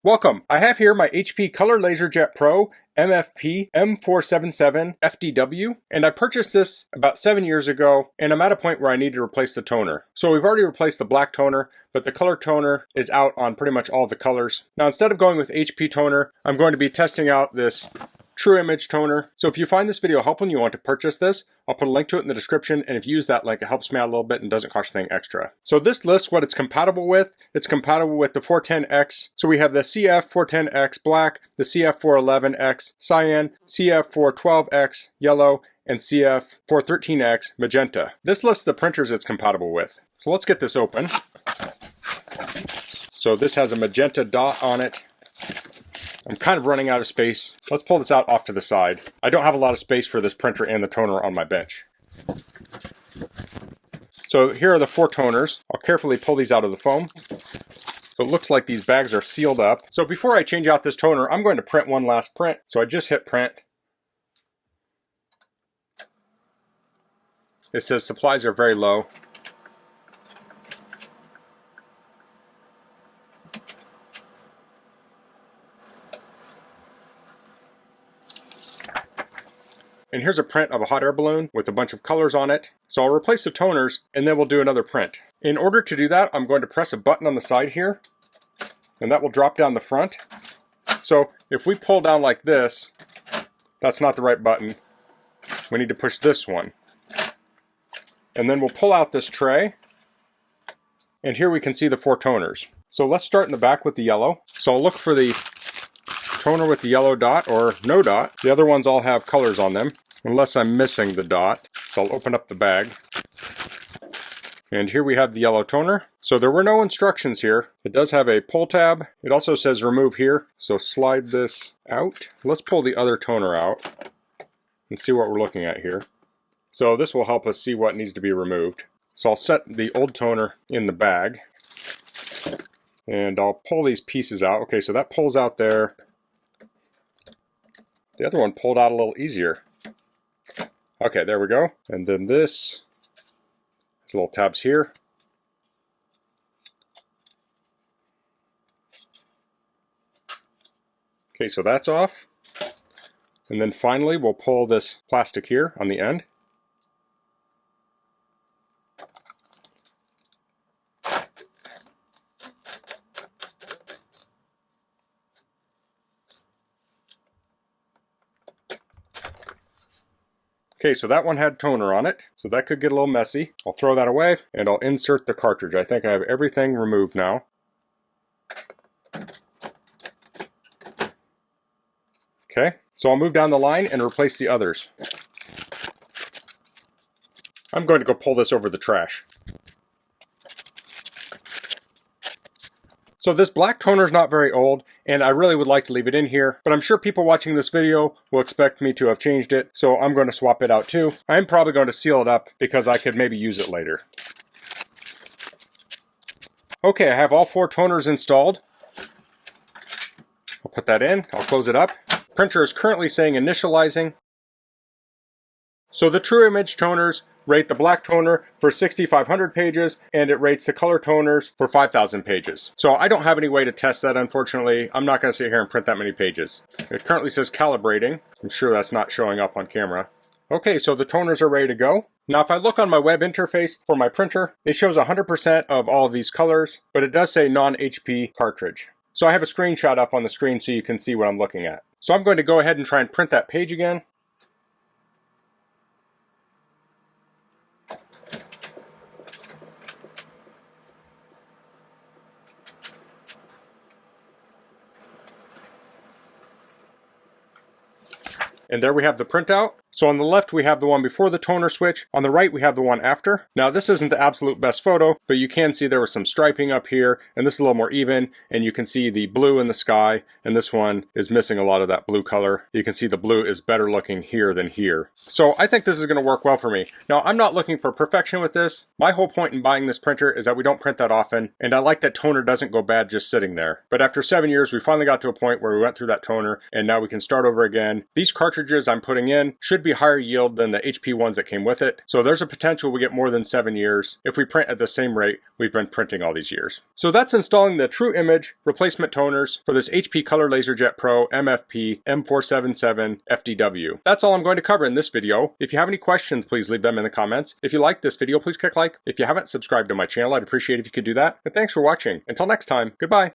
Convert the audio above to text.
Welcome! I have here my HP Color LaserJet Pro MFP M477fdw, and I purchased this about 7 years ago, and I'm at a point where I need to replace the toner. So we've already replaced the black toner, but the color toner is out on pretty much all the colors. Now instead of going with HP toner, I'm going to be testing out this True Image toner. So if you find this video helpful and you want to purchase this, I'll put a link to it in the description, and if you use that link, it helps me out a little bit and doesn't cost you anything extra. So this lists what it's compatible with. It's compatible with the 410X. So we have the CF410X black, the CF411X cyan, CF412X yellow, and CF413X magenta. This lists the printers it's compatible with. So let's get this open. So this has a magenta dot on it. I'm kind of running out of space. Let's pull this out off to the side. I don't have a lot of space for this printer and the toner on my bench. So here are the 4 toners. I'll carefully pull these out of the foam. So it looks like these bags are sealed up. So before I change out this toner, I'm going to print one last print. So I just hit print. It says supplies are very low. And here's a print of a hot air balloon with a bunch of colors on it. So I'll replace the toners and then we'll do another print. In order to do that, I'm going to press a button on the side here, and that will drop down the front. So if we pull down like this, that's not the right button. We need to push this one. And then we'll pull out this tray. And here we can see the 4 toners. So let's start in the back with the yellow. So I'll look for the toner with the yellow dot or no dot. The other ones all have colors on them, unless I'm missing the dot. So I'll open up the bag. And here we have the yellow toner. So there were no instructions here. It does have a pull tab. It also says remove here. So slide this out. Let's pull the other toner out and see what we're looking at here. So this will help us see what needs to be removed. So I'll set the old toner in the bag. And I'll pull these pieces out. Okay, so that pulls out there. The other one pulled out a little easier. Okay, there we go. And then this has little tabs here. Okay, so that's off. And then finally, we'll pull this plastic here on the end. Okay, so that one had toner on it, so that could get a little messy. I'll throw that away, and I'll insert the cartridge. I think I have everything removed now. Okay, so I'll move down the line and replace the others. I'm going to go pull this over the trash. So this black toner is not very old, and I really would like to leave it in here, but I'm sure people watching this video will expect me to have changed it, so I'm going to swap it out too. I'm probably going to seal it up because I could maybe use it later. Okay, I have all 4 toners installed. I'll put that in, I'll close it up. Printer is currently saying initializing. So the True Image toners rate the black toner for 6,500 pages, and it rates the color toners for 5,000 pages. So I don't have any way to test that, unfortunately. I'm not going to sit here and print that many pages. It currently says calibrating. I'm sure that's not showing up on camera. Okay, so the toners are ready to go. Now if I look on my web interface for my printer, it shows 100% of all of these colors, but it does say non-HP cartridge. So I have a screenshot up on the screen so you can see what I'm looking at. So I'm going to go ahead and try and print that page again. And there we have the printout. So on the left we have the one before the toner switch. On the right we have the one after. Now this isn't the absolute best photo, but you can see there was some striping up here, and this is a little more even, and you can see the blue in the sky, and this one is missing a lot of that blue color. You can see the blue is better looking here than here. So I think this is going to work well for me. Now I'm not looking for perfection with this. My whole point in buying this printer is that we don't print that often, and I like that toner doesn't go bad just sitting there. But after 7 years we finally got to a point where we went through that toner, and now we can start over again. These cartridges I'm putting in should should be higher yield than the HP ones that came with it. So there's a potential we get more than 7 years if we print at the same rate we've been printing all these years. So that's installing the True Image replacement toners for this HP Color LaserJet Pro MFP M477fdw. That's all I'm going to cover in this video. If you have any questions, please leave them in the comments. If you liked this video, please click like. If you haven't subscribed to my channel, I'd appreciate it if you could do that. And thanks for watching. Until next time, goodbye.